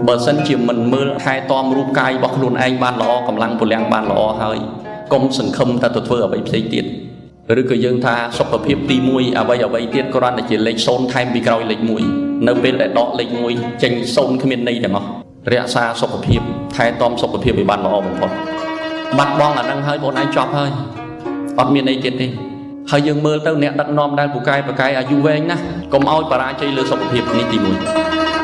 បើសិនជាមិនមើលថែទាំរូបកាយរបស់ខ្លួនឯងបានល្អកម្លាំងពលំបានល្អហើយកុំសង្ឃឹមថាទៅធ្វើអ្វីផ្សេងទៀតឬក៏យើងថាសុខភាពទី1អ្វីទៀតគ្រាន់តែជាលេខ0ថែមពីក្រោយលេខ1នៅពេលដែលដកលេខ1ចេញ0គ្មានន័យទាំងអស់រក្សាសុខភាពថែទាំសុខភាពឲ្យបានល្អបំផុតបាត់បង់អានឹងហើយបងឯងចប់ហើយអត់មានអីទៀតទេហើយយើងមើលទៅអ្នកដឹកនាំដែលពូកែអាយុវែងណាស់កុំឲ្យបរាជ័យលើសុខភាពនេះទី1